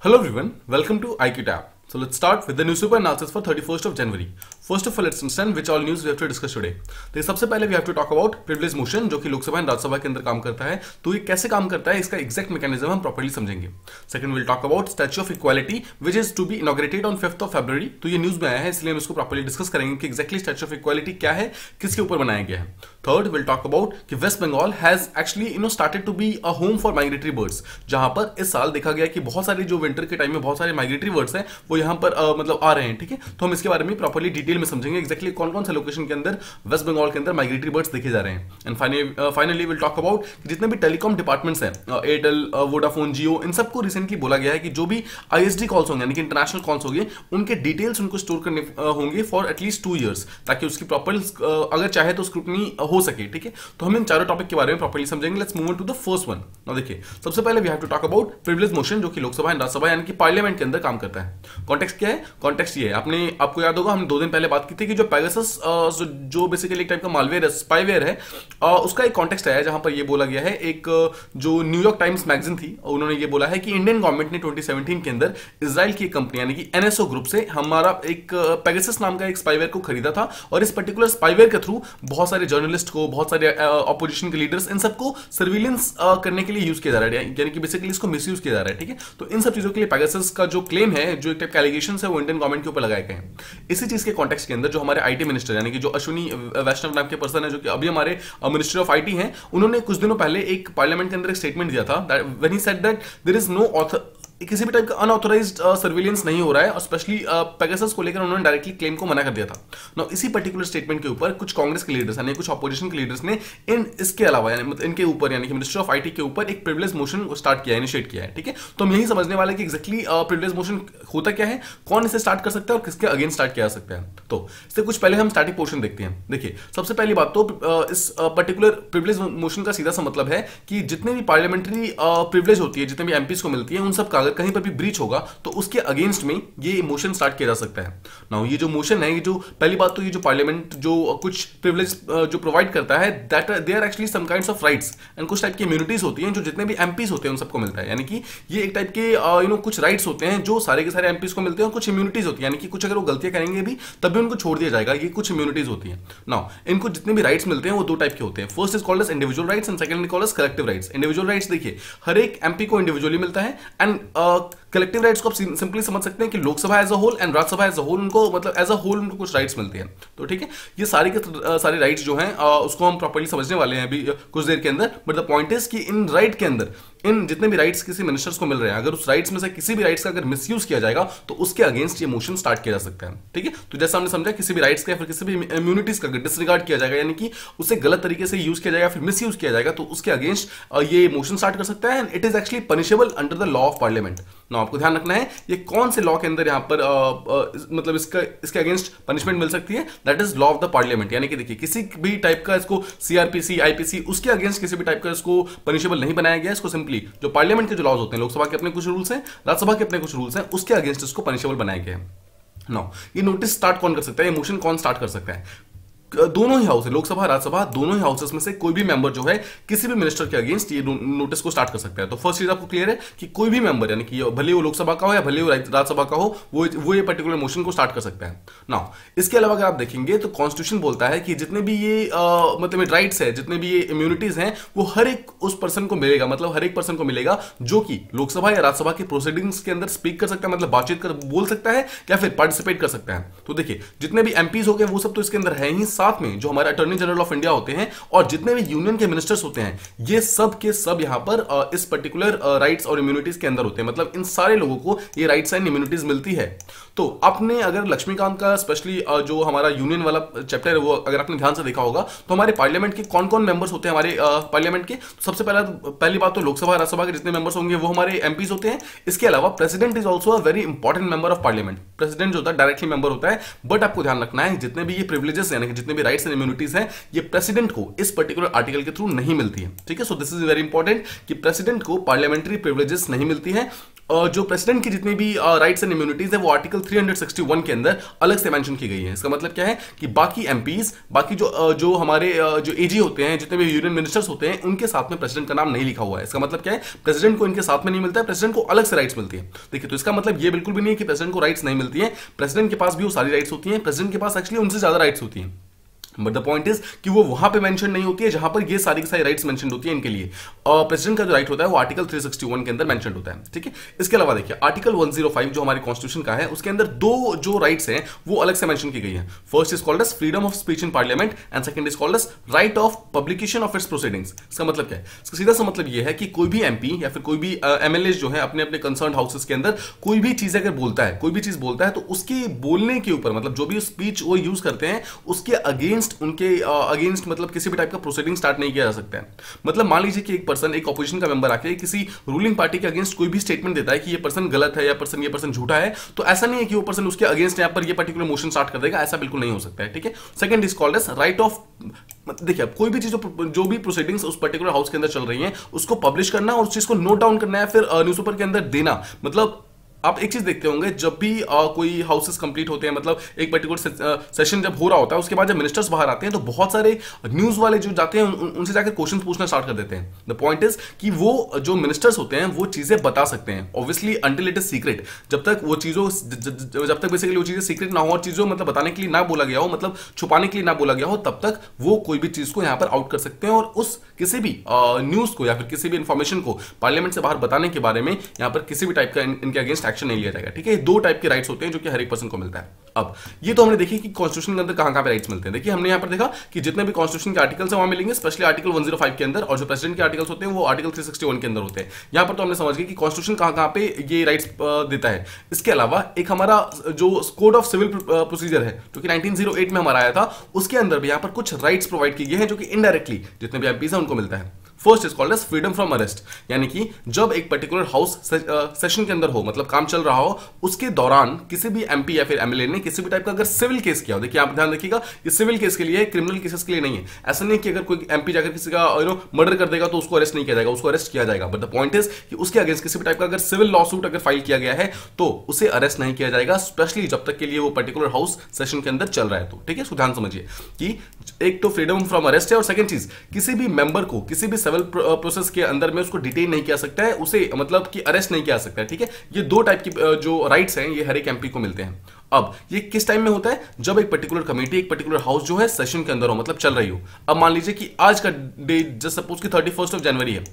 Hello everyone, welcome to IQ Tab. So let's start with the newspaper analysis for 31st of January. First of all, let's understand which all news we have to discuss today. तो सबसे पहले we have to talk about privilege motion जो कि Lok Sabha and Rajya Sabha के अंदर काम करता है. तो ये कैसे काम करता है, इसका एग्जैक्ट मैकेनिज्म हम प्रॉपर्ली समझेंगे. Second will talk about statue of equality which is to be inaugurated on 5th of February. तो ये न्यूज में आया है, इसलिए हम इसको प्रॉपर्ली डिस्कस करेंगे कि एक्जैक्टली स्टैच्यू ऑफ इक्वालिटी क्या है, किसके ऊपर बनाया गया है. थर्ड विल टॉक अबाउट कि West Bengal has actually started to be a home for migratory birds, जहां पर इस साल देखा गया कि बहुत सारे जो विंटर के टाइम में बहुत सारे माइग्रेटरी बर्ड्स हैं वो यहाँ पर मतलब आ रहे हैं. ठीक है, तो हम इसके बारे में प्रॉपर्ली डिटेल में समझेंगे एक्जैक्टली कौन कौन से लोकेशन के अंदर वेस्ट बंगाल के अंदर माइग्रेटरी बर्ड्स देखे जा रहे हैं. And finally will talk about जितने भी टेलीकॉम डिपार्टमेंट्स हैं, एयरटेल, वोडाफोन, जियो, इन सबको रिसेंटली बोला गया है कि जो भी आईएसडी कॉल्स होंगे यानी कि इंटरनेशनल कॉल्स होंगे उनके डिटेल्स उनको स्टोर करने होंगे फॉर एटलीस्ट 2 years, ताकि उसकी प्रॉपर अगर चाहे तो स्क्रूटनी हो सके. ठीक है, तो हम इन चारों टॉपिक के बारे में प्रॉपर्ली समझेंगे. Let's move on to the first one. Now देखिए, सबसे पहले we have to talk about privilege motion जो कि लोकसभा एंड राज्यसभा यानी कि पार्लियामेंट के अंदर काम करता है. कॉन्टेक्स्ट क्या है? कॉन्टेक्स्ट ये है, आपको याद होगा हमने 2 दिन पहले बात की थी कि जो पेगासस जो बेसिकली एक टाइप का मालवेयर है, स्पाईवेयर है, उसका एक कॉन्टेक्स्ट आया है जहां पर ये बोला गया है. एक जो न्यूयॉर्क टाइम्स मैगजीन थी उन्होंने ये बोला है कि इंडियन गवर्नमेंट ने 2017 के अंदर इजराइल की एक कंपनी यानी कि एनएसओ ग्रुप से हमारा एक पेगासस नाम का एक स्पाईवेयर को खरीदा था, और इस पर्टिकुलर स्पाईवेयर के थ्रू बहुत सारे जर्नलिस्ट को, बहुत सारे ऑपोजिशन के लीडर्स, इन सबको सर्विलेंस करने के लिए यूज किया जा रहा है, यानी कि बेसिकली इसको मिसयूज किया जा रहा है. ठीक है, तो इन सब चीजों के लिए पेगासस का जो क्लेम है, जो एक टाइप का एलिगेशंस है, वो इंडियन गवर्नमेंट के ऊपर लगाए गए हैं. इसी चीज के कॉन्टेक्स्ट के अंदर जो हमारे आईटी मिनिस्टर यानी कि जो अश्विनी वैष्णव नाम के पर्सन है, जो कि अभी हमारे मिनिस्टर ऑफ आईटी हैं, उन्होंने कुछ दिनों पहले एक पार्लियामेंट के अंदर एक स्टेटमेंट दिया था when he said that there is no किसी भी टाइप का अनऑथोराइज्ड सर्विलेंस नहीं हो रहा है, और स्पेशली पेगासस को लेकर उन्होंने डायरेक्टली क्लेम को मना कर दिया था. ना इसी पर्टिकुलर स्टेटमेंट के ऊपर कुछ कांग्रेस के लीडर्स यानी कुछ ऑपोजिशन के लीडर्स ने इसके अलावा यानी मतलब इनके ऊपर यानी कि मिनिस्टर ऑफ आईटी के ऊपर एक प्रिविलेज मोशन स्टार्ट किया है, इनिशिएट किया है. ठीक है, तो हम यही समझने वाले कि एक्जैक्टली प्रिविलेज मोशन होता क्या है, कौन इसे स्टार्ट कर सकता है और किसके अगेंस्ट स्टार्ट किया जा सकता है. तो इससे कुछ पहले हम स्टार्टिंग पोर्शन देखते हैं. देखिए, सबसे पहली बात तो इस पर्टिकुलर प्रिविलेज मोशन का सीधा सा मतलब है कि जितने भी पार्लियामेंट्री प्रिविलेज होती है, जितने भी एमपीज को मिलती है, उन सब का अगर कहीं पर भी ब्रीच होगा तो उसके अगेंस्ट में ये मोशन स्टार्ट किया जा सकता है. नाउ ये जो मोशन है, ये जो पहली बात तो ये जो पार्लियामेंट जो कुछ प्रिविलेज जो प्रोवाइड करता है, that they are actually some kinds of rights, and कुछ टाइप की इम्यूनिटीज होती हैं जो जितने भी एमपीज होते हैं उन सबको मिलता है. यानी कि ये एक टाइप के कुछ राइट्स होते हैं जो सारे के सारे एमपीज को मिलते हैं, और कुछ इम्यूनिटीज होती है यानी कि कुछ अगर वो गलतियां करेंगे भी तब भी उनको छोड़ दिया जाएगा. ये कुछ इम्यूनिटीज होती है. नाउ इनको जितने भी राइट्स मिलते हैं वो 2 टाइप के होते हैं. First is called as individual rights and second is called as collective rights. Individual rights देखिए, हर एक एमपी को इंडिविजुअली मिलता है, एंड कलेक्टिव राइट्स को आप सिंपली समझ सकते हैं कि Lok Sabha as a whole and Rajya Sabha as a whole उनको मतलब एज अ होल उनको कुछ राइट्स मिलते हैं. तो ठीक है, ये सारे के सारे राइट्स जो हैं उसको हम प्रॉपर्ली समझने वाले हैं अभी कुछ देर के अंदर. बट द पॉइंट इज कि इन राइट के अंदर इन जितने भी राइट्स किसी मिनिस्टर्स को मिल रहे हैं, अगर उस राइट्स में से किसी भी राइट्स का अगर मिसयूज किया जाएगा तो उसके अगेंस्ट ये मोशन स्टार्ट किया जा सकता है. ठीक है, तो जैसा हमने समझा, किसी भी राइट्स का या फिर किसी भी इम्यूनिटीज का डिसरिगार्ड किया जाएगा यानी कि उसे गलत तरीके से यूज किया जाएगा, फिर मिसयूज किया जाएगा, तो उसके अगेंस्ट ये मोशन स्टार्ट कर सकता है, and it is actually punishable under the law of parliament. ना आपको ध्यान रखना है ये कौन से लॉ के अंदर यहां पर मतलब इसके अगेंस्ट पनिशमेंट मिल सकती है, that is law of the parliament. यानी कि देखिए, किसी भी टाइप का इसको सीआरपीसी, आईपीसी, उसके अगेंस्ट किसी भी टाइप का इसको पनिशेबल नहीं बनाया गया. इसको सिंपली जो पार्लियामेंट के जो लॉज होते हैं, लोकसभा के अपने कुछ रूल्स हैं, राज्यसभा के अपने कुछ रूल्स हैं, उसके अगेंस्ट इसको पनिशेबल बनाया गया है. नाउ ये नोटिस स्टार्ट कौन कर सकता है, ये मोशन कौन स्टार्ट कर सकता है? दोनों ही हाउस है, लोकसभा राज्यसभा दोनों ही हाउसेस में से कोई भी मेंबर जो है किसी भी मिनिस्टर के अगेंस्ट ये नोटिस को स्टार्ट कर सकता है. तो फर्स्ट चीज आपको क्लियर है कि कोई भी मेंबर यानी कि भले वो लोकसभा का हो या भले वो राज्यसभा का हो, वो ये पर्टिकुलर मोशन को स्टार्ट कर सकता है. नाउ इसके अलावा अगर आप देखेंगे तो कॉन्स्टिट्यूशन बोलता है कि जितने भी ये मतलब राइट्स है, जितने भी ये इम्यूनिटीज हैं, वो हर एक उस पर्सन को मिलेगा, मतलब हर एक पर्सन को मिलेगा जो कि लोकसभा या राज्यसभा के प्रोसीडिंग्स के अंदर स्पीक कर सकता है, मतलब बातचीत कर बोल सकता है या फिर पार्टिसिपेट कर सकता है. तो देखिए, जितने भी एमपीज हो गए वो सब तो इसके अंदर है ही, साथ में जो हमारे अटॉर्नी जनरल ऑफ इंडिया होते हैं और जितने भी यूनियन के मिनिस्टर्स होते हैं, ये सब के सब यहां पर इस पर्टिकुलर राइट्स और इम्यूनिटीज के अंदर होते हैं. मतलब इन सारे लोगों को ये राइट्स एंड इम्यूनिटीज मिलती है. तो आपने अगर लक्ष्मीकांत का स्पेशली जो हमारा यूनियन वाला चैप्टर है वो अगर आपने ध्यान से देखा होगा, तो हमारे पार्लियामेंट के कौन कौन मेंबर्स होते हैं हमारे पार्लियामेंट के. तो सबसे पहली बात तो लोकसभा राज्यसभा के जितने मेंबर्स होंगे वो हमारे एमपीज होते हैं. इसके अलावा president is also a very important member of parliament. President जो होता है डायरेक्टली मेंबर होता है, बट आपको ध्यान रखना है जितने भी ये प्रिविलेजेस यानी कि जितने भी राइट्स एंड इम्यूनिटीज हैं, ये प्रेसिडेंट को इस पर्टिकुलर आर्टिकल के थ्रू नहीं मिलती है. ठीक है, सो दिस इज वेरी इंपॉर्टेंट कि प्रेसिडेंट को पार्लियामेंट्री प्रिविलेजेस नहीं मिलती है. जो प्रेसिडेंट की जितनी भी राइट्स एंड इम्यूनिटीज है वो आर्टिकल 361 के अंदर अलग से मेंशन की गई है। इसका मतलब क्या है कि बाकी एमपीज, बाकी जो हमारे जो एजी होते हैं, जितने भी यूनियन मिनिस्टर्स होते हैं, उनके साथ में प्रेसिडेंट का नाम नहीं लिखा हुआ है। इसका मतलब क्या है, प्रेसिडेंट को इनके साथ में नहीं मिलता है, प्रेसिडेंट को अलग से राइट्स मिलती है। देखिए, तो इसका मतलब ये बिल्कुल भी नहीं है कि प्रेसिडेंट को राइट्स नहीं मिलती है, प्रेसिडेंट के पास भी वो सारी राइट्स होती हैं, प्रेसिडेंट के पास एक्चुअली उनसे ज्यादा राइट्स होती हैं। बट द पॉइंट इज कि वो वहां पे मेंशन नहीं होती है जहां पर ये सारी की सारी राइट्स मेंशन होती है इनके लिए। प्रेसिडेंट का जो राइट होता है वो आर्टिकल 361 के अंदर मेंशन होता है, ठीक है। इसके अलावा देखिए आर्टिकल 105 जो हमारे कॉन्स्टिट्यूशन का है, उसके अंदर दो जो राइट्स हैं वो अलग से मेंशन की गई है। First is called as freedom of speech in parliament and second is called as right of publication of its proceedings. इसका मतलब क्या है, इसका सीधा सा मतलब ये है कि कोई भी एमपी या फिर कोई भी एमएलए जो है अपने अपने कंसर्न हाउसेस के अंदर कोई भी चीज अगर बोलता है, कोई भी चीज बोलता है, तो उसके बोलने के ऊपर, मतलब जो भी स्पीच वो यूज करते हैं उसके अगेंस्ट, उनके अगेंस्ट मतलब किसी भी टाइप का प्रोसीडिंग स्टार्ट नहीं किया जा सकता है। मतलब मान लीजिए कि एक पर्सन, एक ऑपोजिशन का मेंबर आके किसी रूलिंग पार्टी के अगेंस्ट कोई भी स्टेटमेंट देता है कि ये पर्सन गलत है या ये पर्सन झूठा है, तो ऐसा नहीं है कि वो पर्सन उसके अगेंस्ट यहां पर ये पर्टिकुलर मोशन स्टार्ट कर देगा, ऐसा बिल्कुल नहीं हो सकता है, ठीक है। Second is called as right of, देखिए कोई भी चीज, जो भी प्रोसीडिंग्स उस पर्टिकुलर हाउस के अंदर चल रही हैं उसको पब्लिश करना और उस चीज को नोट डाउन करना है, फिर न्यूज़पेपर के अंदर देना। मतलब आप एक चीज देखते होंगे, जब भी कोई हाउसेस कंप्लीट होते हैं, मतलब एक पर्टिकुलर सेशन जब हो रहा होता है, उसके बाद जब मिनिस्टर्स बाहर आते हैं तो बहुत सारे न्यूज वाले जो जाते हैं उनसे जाकर क्वेश्चन पूछना स्टार्ट कर देते हैं। द पॉइंट इज कि वो जो मिनिस्टर्स होते हैं वो चीजें बता सकते हैं, obviously until it is secret. जब तक वो चीजों, जब तक बेसिकली वो चीजें सीक्रेट ना हो और चीजों मतलब बताने के लिए ना बोला गया हो, मतलब छुपाने के लिए ना बोला गया हो, तब तक वो कोई भी चीज को यहां पर आउट कर सकते हैं और उस किसी भी न्यूज को या फिर किसी भी इंफॉर्मेशन को पार्लियामेंट से बाहर बताने के बारे में यहां पर किसी भी टाइप का इनके अगेंस्ट एक्शन नहीं लिया जाएगा, ठीक है। दो टाइप के राइट्स होते हैं जो कि हर एक पर्सन को मिलता है। अब ये तो हमने देखी कि कॉन्स्टिट्यूशन के अंदर कहां-कहां पे राइट्स मिलते हैं। देखिए हमने यहां पर देखा कि जितने भी कॉन्स्टिट्यूशन के आर्टिकल्स हैं वहां मिलेंगे, स्पेशली आर्टिकल 105 के अंदर, और जो प्रेसिडेंट के आर्टिकल्स होते हैं वो आर्टिकल 361 के अंदर होते हैं। यहां पर तो हमने समझ गए कि कॉन्स्टिट्यूशन कहां-कहां पे ये राइट्स देता है। इसके अलावा एक हमारा जो कोड ऑफ सिविल प्रोसीजर है जो कि 1908 में हमारा आया था, उसके अंदर भी यहां पर कुछ राइट्स प्रोवाइड किए गए हैं जो कि इनडायरेक्टली जितने भी एमपीज हैं उनको मिलता है। First is called as freedom from arrest, यानी कि जब एक पर्टिकुलर हाउस सेशन के अंदर हो, मतलब काम चल रहा हो, उसके दौरान किसी भी एमपी या फिर एमएलए ने किसी भी टाइप का अगर सिविल केस किया हो, देखिए आप ध्यान रखिएगा ये सिविल केस के लिए, क्रिमिनल केसेस के लिए नहीं है। ऐसा नहीं कि अगर कोई एमपी जाकर किसी का मर्डर कर देगा तो उसको अरेस्ट नहीं किया जाएगा, उसको अरेस्ट किया जाएगा। बट द पॉइंट इज कि उसके अगेंस्ट किसी भी टाइप का अगर सिविल लॉ सूट अगर फाइल किया गया है तो उसे अरेस्ट नहीं किया जाएगा, स्पेशली जब तक के लिए वो पर्टिकुलर हाउस सेशन के अंदर चल रहा है। तो ठीक है, ध्यान समझिए कि एक तो फ्रीडम फ्रॉम अरेस्ट है और सेकंड चीज किसी भी मेंबर को किसी भी सिविल प्रोसेस के अंदर में उसको डिटेन नहीं किया सकता है, उसे मतलब कि अरेस्ट नहीं किया सकता है, ठीक है। ये दो टाइप की जो राइट्स हैं ये हर एक एमपी को मिलते हैं। अब ये किस टाइम में होता है, जब एक पर्टिकुलर कमेटी, एक पर्टिकुलर हाउस जो है सेशन के अंदर हो, मतलब चल रही हो। अब मान लीजिए कि आज का डेट जस्ट सपोज कि 31 जनवरी है,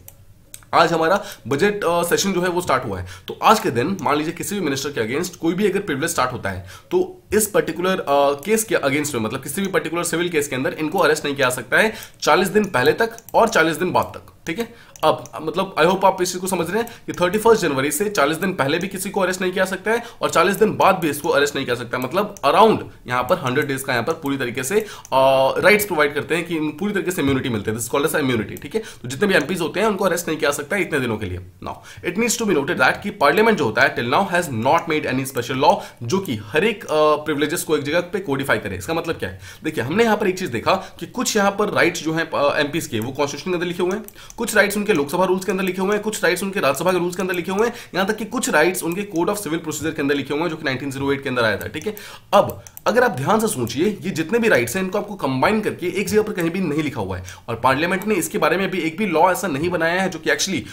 आज हमारा बजट सेशन जो है वो स्टार्ट हुआ है, तो आज के दिन मान लीजिए किसी भी मिनिस्टर के अगेंस्ट कोई भी अगर प्रिविलेज स्टार्ट होता है तो इस पर्टिकुलर केस के अगेंस्ट में, मतलब किसी भी पर्टिकुलर सिविल केस के अंदर इनको अरेस्ट नहीं किया सकता है 40 दिन पहले तक और 40 दिन बाद तक, ठीक है। अब मतलब आई होप आप इस चीज को समझ रहे हैं कि 31 जनवरी से 40 दिन पहले भी किसी को अरेस्ट नहीं किया सकता है और 40 दिन बाद भी इसको अरेस्ट नहीं किया सकता है। मतलब अराउंड यहां पर 100 डेज का यहां पर पूरी तरीके से राइट्स प्रोवाइड करते हैं कि पूरी तरीके से इम्यूनिटी मिलती है, दिस कॉल्ड एज इम्यूनिटी, ठीक है। तो जितने भी एमपीज होते हैं उनको अरेस्ट नहीं किया सकता है इतने दिनों के लिए। Now it needs to be noted that कि पार्लियामेंट जो होता है till now has not made any special law जो कि हर एक प्रिविलेजेस को एक जगह पे कोडिफाई करे। इसका मतलब क्या है, देखिए हमने यहां पर एक चीज देखा कि कुछ यहां पर राइट्स जो है एमपीज के वो कॉन्स्टिट्यूशन के अंदर लिखे हुए हैं, कुछ राइट्स उनके लोकसभा रूल्स के अंदर लिखे हुए हैं, कुछ राइट्स उनके राज्यसभा के रूल्स के अंदर लिखे हुए हैं, यहां तक कि कुछ राइट्स उनके कोड ऑफ सिविल प्रोसीजर के अंदर लिखे हुए हैं जो कि 1908 के अंदर आया था, ठीक है। अब अगर आप ध्यान से सोचिए ये जितने भी राइट्स हैं इनको आपको कंबाइन करके एक जगह पर कहीं भी नहीं लिखा हुआ है और पार्लियामेंट ने इसके बारे में भी एक भी लॉ ऐसा नहीं बनाया है जो कि एक्चुअली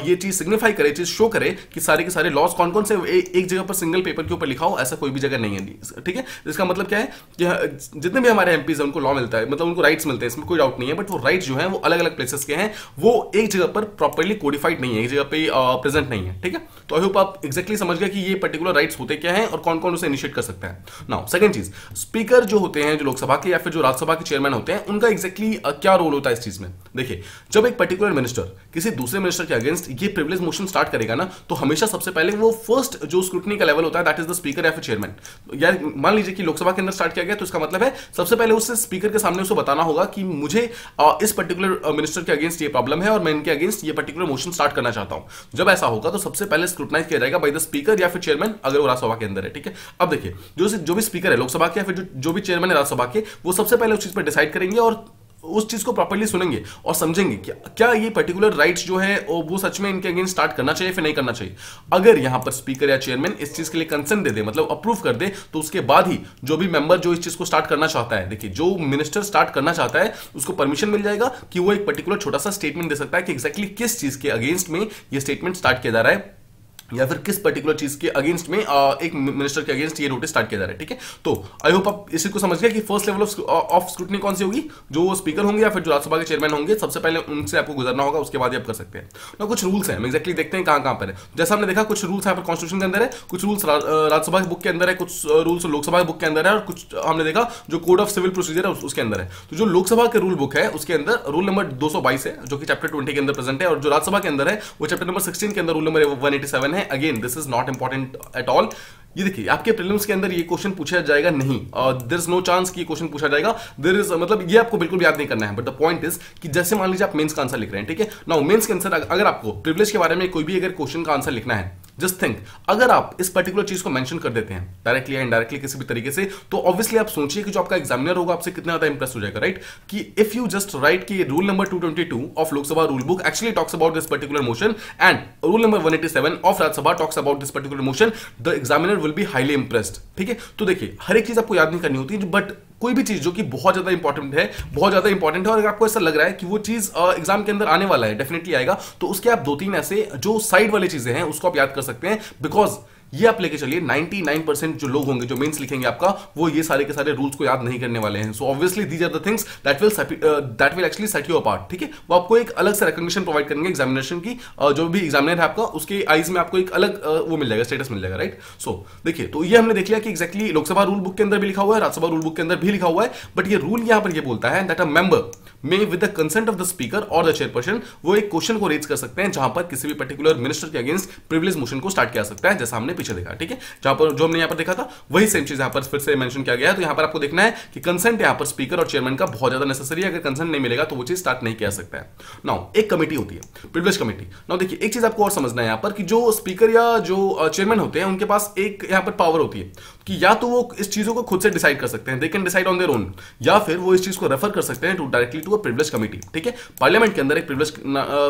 ये चीज सिग्निफाई करे, चीज शो करे कि सारे के सारे लॉज कौन कौन से एक जगह पर सिंगल पेपर के ऊपर लिखा हो, ऐसा कोई भी जगह नहीं है, ठीक है। इसका मतलब क्या है कि जितने भी हमारे एमपीज हैं उनको लॉ मिलता है, मतलब उनको राइट्स मिलते हैं, इसमें कोई डाउट नहीं है, बट वो राइट्स जो है वो अलग अलग प्लेसेस के हैं, वो एक जगह पर प्रॉपर्ली कोडिफाइड नहीं है, एक जगह पे प्रेजेंट नहीं है, ठीक है। तो आई होप आप एग्जैक्टली समझ गए कि ये पर्टिकुलर राइट्स होते क्या हैं और कौन कौन उसे इनिशिएट कर सकता है। नाउ सेकंड चीज, स्पीकर जो होते हैं, जो लोकसभा के या फिर जो राज्यसभा के चेयरमैन होते हैं, उनका एग्जैक्टली क्या रोल होता है इस चीज में। देखिए जब एक पर्टिकुलर मिनिस्टर किसी दूसरे मिनिस्टर के अगेंस्ट ये प्रिविलेज मोशन स्टार्ट करेगा ना, तो हमेशा सबसे पहले वो फर्स्ट जो स्क्रूटनी का लेवल होता है दैट इज द स्पीकर या फिर चेयरमैन। यार मान लीजिए कि लोकसभा के अंदर स्टार्ट किया गया, तो इसका मतलब है सबसे पहले उससे स्पीकर के सामने उसे बताना होगा कि मुझे इस पर्टिकुलर मिनिस्टर के अगेंस्ट ये प्रॉब्लम है और मैं इनके अगेंस्ट ये पर्टिकुलर मोशन स्टार्ट करना चाहता हूं। जब ऐसा होगा तो सबसे पहले स्क्रूटनाइज किया जाएगा बाय द स्पीकर या फिर चेयरमैन अगर वो राज्यसभा के अंदर है, ठीक है। अब देखिए जो भी स्पीकर है लोकसभा के या फिर जो भी चेयरमैन है राज्यसभा के, वो सबसे पहले उस चीज पर डिसाइड करेंगे और उस चीज को प्रॉपर्ली सुनेंगे और समझेंगे कि क्या ये पर्टिकुलर राइट्स जो है वो सच में इनके अगेंस्ट स्टार्ट करना चाहिए फिर नहीं करना चाहिए। अगर यहां पर स्पीकर या चेयरमैन इस चीज के लिए कंसेंट दे दे, मतलब अप्रूव कर दे, तो उसके बाद ही जो भी मेंबर जो इस चीज को स्टार्ट करना चाहता है, देखिए जो मिनिस्टर स्टार्ट करना चाहता है उसको परमिशन मिल जाएगा कि वो एक पर्टिकुलर छोटा सा स्टेटमेंट दे सकता है कि एग्जैक्टली किस चीज के अगेंस्ट में ये स्टेटमेंट स्टार्ट किया जा रहा है या फिर किस पर्टिकुलर चीज के अगेंस्ट में एक मिनिस्टर के अगेंस्ट ये नोटिस स्टार्ट किया जा रहा है। ठीक है, तो आई होप आप इसी को समझ गए कि फर्स्ट लेवल ऑफ स्क्रूटनी कौन सी होगी, जो स्पीकर होंगे या फिर जो राज्यसभा के चेयरमैन होंगे, सबसे पहले उनसे आपको गुजरना होगा, उसके बाद ही आप कर सकते हैं ना। कुछ रूल्स हैं, हम एक्जैक्टली देखते हैं कहां पर है। जैसा हमने देखा कुछ रूल्स यहाँ पर कॉन्स्टिट्यूशन के अंदर है, कुछ रूल्स राज्यसभा के बुक के अंदर है, कुछ रूल्स लोकसभा के बुक के अंदर है, और कुछ हमने देखा जो कोड ऑफ सिविल प्रोसीजर है उसके अंदर है। तो जो लोकसभा के रूल बुक है उसके अंदर रूल नंबर 222 है जो कि चैप्टर 20 के अंदर प्रेजेंट है, और जो राज्यसभा के अंदर है वो चैप्टर नंबर 16 के अंदर रूल नंबर 187 है। Again this is not important at all. ये देखिए आपके प्रीलिम्स के अंदर ये क्वेश्चन पूछा जाएगा नहीं, देयर इज नो चांस कि ये क्वेश्चन पूछा जाएगा, देयर इज मतलब ये आपको बिल्कुल याद नहीं करना है। बट द पॉइंट इज कि जैसे मान लीजिए आप मेंस का आंसर लिख रहे हैं, ठीक है, नाउ मेंस के आंसर अगर आपको प्रिविलेज के बारे में कोई भी अगर क्वेश्चन का आंसर लिखना है, जस्ट थिंक अगर आप इस पर्टिकुलर चीज को मेंशन कर देते हैं डायरेक्टली या इनडायरेक्टली किसी भी तरीके से, तो ऑब्वियसली आप सोचिए कि जो आपका एग्जामिनर होगा आपसे कितना ज्यादा इंप्रेस हो जाएगा, राइट? कि इफ यू जस्ट राइट कि rule number 222 of Lok Sabha rule book actually talks about this particular motion and rule number 187 of Rajya Sabha talks about this particular motion, the examiner will be highly impressed. ठीक है, तो देखिए हर एक चीज आपको याद नहीं करनी होती, बट कोई भी चीज जो कि बहुत ज्यादा इंपॉर्टेंट है, बहुत ज्यादा इंपॉर्टेंट है, और अगर आपको ऐसा लग रहा है कि वो चीज एग्जाम के अंदर आने वाला है, डेफिनेटली आएगा, तो उसके आप 2-3 ऐसे जो साइड वाले चीजें हैं उसको आप याद कर सकते हैं, बिकॉज ये आप लेके चलिए 99% जो लोग होंगे जो मेंस लिखेंगे आपका, वो ये सारे के सारे रूल्स को याद नहीं करने वाले हैं। So obviously these are the things that will actually set you apart. ठीक है, वो आपको एक अलग से रिकॉग्निशन प्रोवाइड करेंगे एग्जामिनेशन की, जो भी एग्जामिनर है आपका उसके आईज में आपको एक अलग वो मिल जाएगा, स्टेटस मिल जाएगा, राइट? सो देखिए, तो ये हमने देख लिया कि एक्जैक्टली लोकसभा रूल बुक के अंदर भी लिखा हुआ है, राज्यसभा रूल बुक के अंदर भी लिखा हुआ है, बट ये रूल यहां पर ये बोलता है दैट अ मेंबर में with the consent of the speaker और द चेयरपर्सन वो एक क्वेश्चन को रेज कर सकते हैं जहां पर किसी भी पर्टिकुलर मिनिस्टर के अगेंस्ट प्रिविलेज मोशन को स्टार्ट किया सकता है, जैसा हमने पीछे देखा। ठीक है, जहां पर जो हमने यहां पर देखा था वही सेम चीज यहां पर फिर से मेंशन किया गया है। तो यहां पर आपको देखना है कि कंसेंट यहां पर स्पीकर और चेयरमैन का बहुत ज्यादा नेसेसरी है, अगर कंसेंट नहीं मिलेगा तो वो चीज स्टार्ट नहीं किया सकता है। नाउ एक कमेटी होती है प्रिविलेज कमेटी। नाउ देखिए एक चीज आपको और समझना है यहां पर कि जो स्पीकर या जो चेयरमैन होते हैं उनके पास एक यहां पर पावर होती है कि या तो वो इस चीजों को खुद से डिसाइड कर सकते हैं, they can decide on their own, या फिर वो इस चीज को रेफर कर सकते हैं to directly to a privilege committee. ठीक है, पार्लियामेंट के अंदर एक प्रिविलेज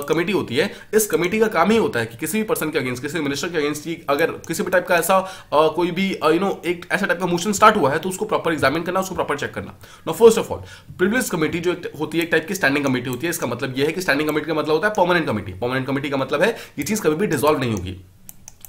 कमेटी होती है। इस कमेटी का काम ही होता है कि किसी भी पर्सन के अगेंस्ट, किसी मिनिस्टर के अगेंस्ट अगर किसी भी टाइप का ऐसा कोई भी एक ऐसा टाइप का मोशन स्टार्ट हुआ है तो उसको प्रॉपर एग्जामिन करना, उसको प्रॉपर चेक करना। Now first of all privilege committee जो होती है एक टाइप की स्टैंडिंग कमेटी होती है। इसका मतलब यह है कि स्टैंडिंग कमेटी का मतलब होता है परमानेंट कमेटी। परमानेंट कमेटी का मतलब है ये चीज कभी भी डिसॉल्व नहीं होगी।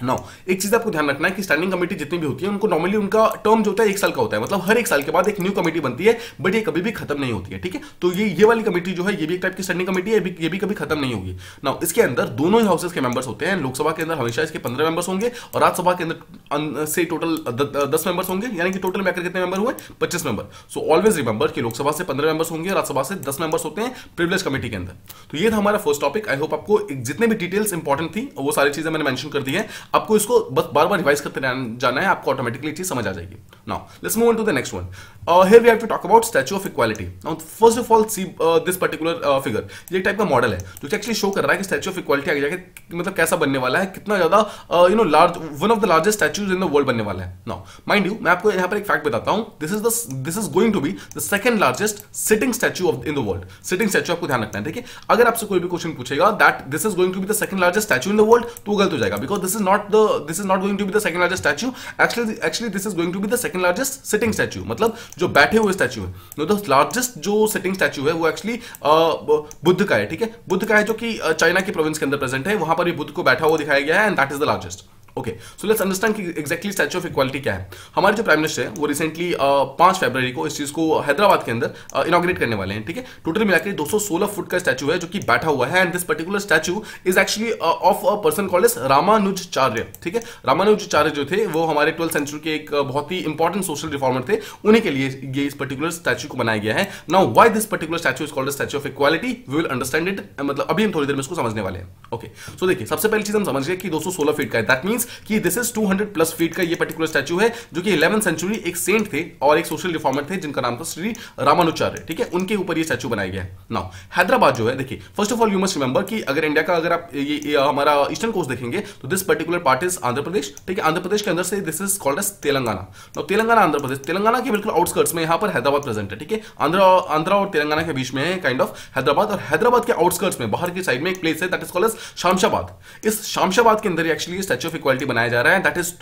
नाउ एक चीज आपको ध्यान रखना है कि स्टैंडिंग कमेटी जितनी भी होती है उनको नॉर्मली उनका टर्म जो होता है 1 साल का होता है, मतलब हर 1 साल के बाद एक न्यू कमेटी बनती है, बट ये कभी भी खत्म नहीं होती है। ठीक है, तो ये वाली कमेटी जो है ये भी एक टाइप की स्टैंडिंग कमेटी है, ये भी कभी खत्म नहीं होगी। नाउ इसके अंदर दोनों ही हाउसेस के मेंबर्स होते हैं। लोकसभा के अंदर हमेशा इसके 15 मेंबर्स होंगे और राज्यसभा के अंदर से टोटल 10 मेंबर्स होंगे, यानी कि टोटल मिलकर कितने मेंबर हुए? 25 मेंबर। सो ऑलवेज रिमेंबर कि लोकसभा से 15 मेंबर्स होंगे, राज्यसभा से 10 मेंबर्स होते हैं प्रिविलेज कमेटी के अंदर। तो ये था हमारा फर्स्ट टॉपिक। आई होप आपको जितने भी डिटेल्स इंपॉर्टेंट थी वो सारी चीजें मैंने मेंशन कर दी है, आपको इसको बस बार-बार रिवाइज करते जाना है, आपको ऑटोमेटिकली चीज समझ आ जाएगी। Now let's move on to the next one. Here we have to talk about statue of equality. Now first of all see this particular figure, ये टाइप का मॉडल है जो एक्चुअली शो कर रहा है कि स्टैच्यू ऑफ इक्वालिटी आगे जाके मतलब कैसा बनने वाला है, कितना ज्यादा large, one of the largest statues in the world बनने वाला है। नाउ माइंड यू, मैं आपको यहां पर एक फैक्ट बताता हूं, this is going to be the second largest sitting statue in the world. Sitting statue आपको ध्यान रखना है। देखिए अगर आपसे कोई भी क्वेश्चन पूछेगा that this is going to be the second largest statue in the world, तो गलत हो जाएगा, because this is not going to be the second largest statue. Actually this is going to be the second largest sitting statue, मतलब जो बैठे हुए statue है। तो लार्जेस्ट जो सिटिंग स्टैच्यू है वो एक्चुअली बुद्ध का है। ठीक है, बुद्ध का है जो कि चाइना के प्रोविंस के अंदर प्रेजेंट है, वहां पर भी बुद्ध को बैठा हुआ दिखाया गया है, and that is the largest. Okay, so let's understand कि एग्जैक्टली स्टैच्यू ऑफ इक्वालिटी क्या है। हमारे जो प्राइम मिनिस्टर है वो रिसेंटली 5 फरवरी को इस चीज को हैदराबाद के अंदर इनॉग्रेट करने वाले हैं। ठीक है, टोटल मिलाकर 216 फुट का स्टैच्यू है जो कि बैठा हुआ है, and this particular statue is actually of a person called as Ramanujacharya. ठीक है, रामानुजाचार्य जो थे वो हमारे 12th सेंचुरी के एक बहुत ही इंपॉर्टेंट सोशल रिफॉर्मर थे, उन्हीं के लिए ये इस पर्टिकुलर स्टैच्यू को बनाया गया है। Now why this particular statue is called statue of equality, we will understand it, मतलब अभी हम थोड़ी देर में इसको समझने वाले हैं। ओके, सो देखिए सबसे पहली चीज हम समझ गए कि 216 फीट का है, दैट मींस मींस कि दिस इज 200+ फीट का ये पर्टिकुलर स्टैचू है, जो कि 11th सेंचुरी एक सेंट थे और एक सोशल रिफॉर्मर थे जिनका नाम था श्री रामानुचार्य, ठीक है, उनके ऊपर ये स्टैचू बनाया गया है। नाउ हैदराबाद जो है, देखिए first of all you must remember कि अगर इंडिया का अगर आप ये हमारा ईस्टर्न कोस्ट देखेंगे तो this particular part is Andhra Pradesh, ठीक है, आंध्र प्रदेश के अंदर से this is called as Telangana. Now Telangana Andhra Pradesh, Telangana के बिल्कुल आउटस्कर्ट्स में यहाँ पर हैदराबाद प्रेजेंट है, ठीक है, आंध्रा और तेलंगाना के बीच में है काइंड ऑफ हैदराबाद, और हैदराबाद के आउटस्कर्ट्स में बाहर की साइड में एक प्लेस है दैट इज कॉल्ड एज शामशाबाद। इस शामशाबाद के अंदर एक्चुअली स्टैच्यू ऑफ इक्वालिटी बनाया जा रहा है, that is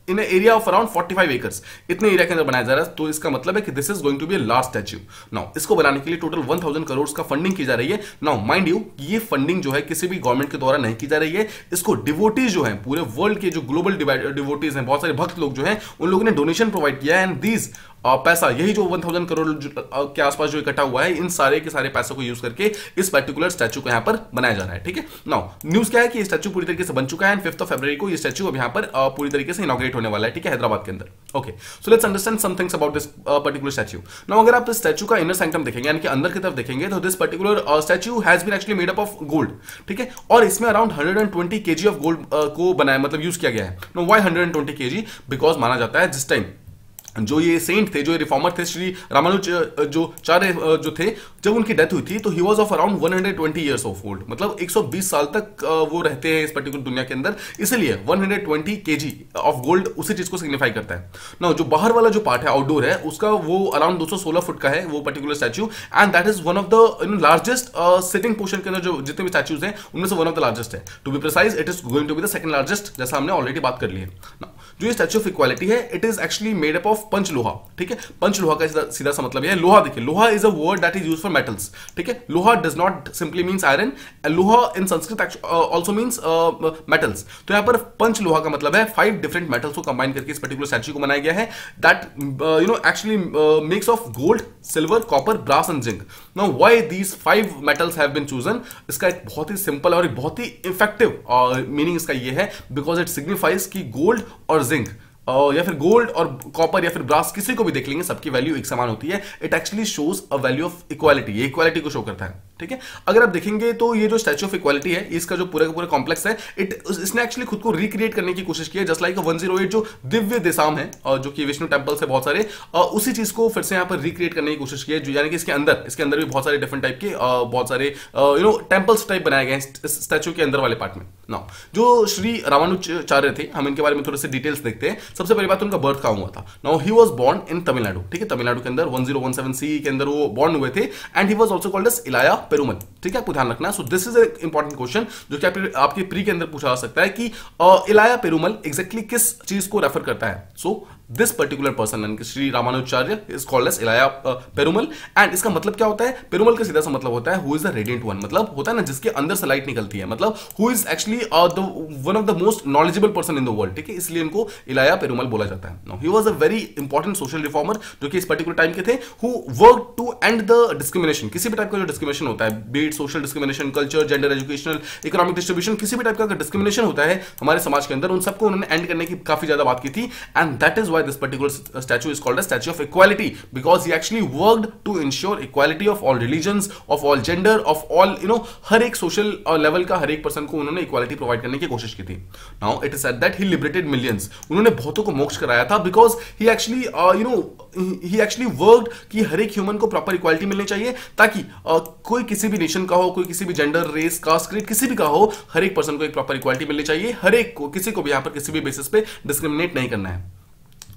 in area of around 45 acres, इतने एरिया के अंदर बनाया जा रहा है। तो इसका मतलब है कि this is going to be a large statue. Now इसको बनाने के लिए टोटल 1000 करोड़ का फंडिंग की जा रही है। नाउ माइंड यू, ये फंडिंग जो है किसी भी गवर्नमेंट के द्वारा नहीं की जा रही है, इसको डिवोटीज जो हैं, पूरे वर्ल्ड के जो ग्लोबल डिवोटीज हैं, बहुत सारे भक्त लोग जो हैं, उन लोगों ने डोनेशन प्रोवाइड किया है, एंड दीज पैसा, यही जो 1000 करोड़ के आसपास जो इकट्ठा हुआ है, इन सारे के सारे पैसों को यूज करके इस पर्टिकुलर स्टैच्यू को यहां पर बनाया जा रहा है, ठीक है। नाउ न्यूज क्या है कि ये स्टैच्यू पूरी तरीके से बन चुका है, एंड 5 फरवरी को ये स्टैच्यू अब यहां पर पूरी तरीके से इनॉग्रेट होने वाला है, ठीक है, हैदराबाद के अंदर। Okay, so let's understand some things about this particular statue. Now अगर आप इस स्टैच्यू का इनर सैंक्टम देखेंगे, यानी कि अंदर की तरफ देखेंगे, तो this particular statue has been actually made up of gold, ठीक है, और इसमें अराउंड 120 kg ऑफ गोल्ड को बनाया, मतलब यूज किया गया है। Know why 120 kg? बिकॉज माना जाता है जिस टाइम जो ये सेंट थे, जो ये रिफॉर्मर थे, श्री रामानुजाचार्य जो थे, जब उनकी डेथ हुई थी तो he was of around 120 years of old, मतलब 120 साल तक वो रहते हैं इस पर्टिकुलर दुनिया के अंदर, इसलिए 120 kg ऑफ गोल्ड उसी चीज को सिग्निफाई करता है। ना जो बाहर वाला जो पार्ट है, आउटडोर है, उसका वो अराउंड 216 फुट का है वो particular statue, and that is one of the largest sitting portion के अंदर जो जितने भी स्टैच्यूज हैं उनमें से वन ऑफ द लार्जेस्ट है। To be precise, it is going to be the second largest, जैसा हमने ऑलरेडी बात कर ली है। जो ये स्टैच्यू ऑफ इक्वालिटी है, it is actually made up of panchaloha, ठीक है। पंचलोहा का सीधा सा मतलब है लोहा। देखिए, लोहा is a word that is used for metals, ठीक है। लोहा does not simply means iron, लोहा इन संस्कृत आल्सो मींस मेटल्स। तो यहां पर पंचलोहा का मतलब है 5 डिफरेंट मेटल्स को कंबाइन करके इस पर्टिकुलर स्टैच्यू को बनाया गया है, that actually makes of gold, silver, copper, brass and zinc. Now why these 5 metals have been chosen? इसका एक बहुत ही सिंपल और एक बहुत ही इफेक्टिव मीनिंग इसका ये है, बिकॉज इट सिग्निफाइज कि गोल्ड और जिंक या फिर गोल्ड और कॉपर या फिर ब्रास, किसी को भी देख लेंगे, सबकी वैल्यू एक समान होती है। It actually shows a value of equality, ये इक्वालिटी को शो करता है, ठीक है। अगर आप देखेंगे तो ये जो स्टैच्यू ऑफ इक्वालिटी है, इसका जो पूरा का पूरा कॉम्प्लेक्स है, इसने एक्चुअली खुद को रिक्रिएट करने की कोशिश की है, जस्ट लाइक 108 जो दिव्य देसाम है, जो कि विष्णु टेम्पल्स है बहुत सारे, उसी चीज को फिर से यहाँ पर रिक्रिएट करने की कोशिश की है, यानी कि इसके अंदर भी बहुत सारे डिफरेंट टाइप के बहुत सारे टेम्पल्स टाइप बनाए गए हैं स्टैच्यू के अंदर वाले पार्ट में। नाउ जो श्री रामानुजाचार्य थे, हम इनके बारे में थोड़े से डिटेल्स देखते हैं। सबसे पहली बात, उनका बर्थ कहाँ हुआ था? Now he was born in Tamil Nadu, ठीक है, तमिलनाडु के अंदर 1017 सी के अंदर वो बोर्न हुए थे, and he was also called as Ilaya Perumal, ठीक है, आपको ध्यान रखना। सो दिस इज एक इंपॉर्टेंट क्वेश्चन जो कि आपके प्री के अंदर पूछा जा सकता है कि इलाया पेरुमल एग्जैक्टली किस चीज को रेफर करता है। सो दिस पर्टिकुलर पर्सन यानी कि Shri Ramanujacharya is called as Ilaya Perumal, and इसका मतलब क्या होता है? पेरुमल का सीधा सा मतलब होता है who is the radiant one, मतलब होता है ना जिसके अंदर से लाइट निकलती है, मतलब who is actually one of the most knowledgeable person in the world, ठीक है, इसलिए इनको इलाया पेरुमल बोला जाता है। Now he was a very important social reformer जो कि इस पर्टिकुलर टाइम के थे, who work to end the discrimination, किसी भी टाइप का जो डिस्क्रिमिनेशन होता है, be it social discrimination, culture, gender, educational, economic distribution, किसी भी टाइप का डिस्क्रिमिनेशन होता है हमारे समाज के अंदर, उन सबको उन्होंने एंड करने की काफी ज्यादा बात की थी, and that is why this particular statue is called a statue of equality, because he actually worked to ensure equality of all religions, of all gender, of all हर एक सोशल लेवल का हर एक पर्सन को उन्होंने equality provide करने की कोशिश की थी। Now it is said that he liberated millions, उन्होंने बहुतों को मोक्ष कराया था, because he actually he actually worked कि हर एक ह्यूमन को प्रॉपर इक्वालिटी मिलनी चाहिए, ताकि कोई किसी भी नेशन का हो, कोई किसी भी जेंडर, रेस, कास्ट, क्रीड, किसी भी का हो, हर एक पर्सन को एक प्रॉपर इक्वालिटी मिलनी चाहिए, हर एक को, किसी को भी यहाँ पर किसी भी बेसिस पे डिस्क्रिमिनेट नहीं करना है।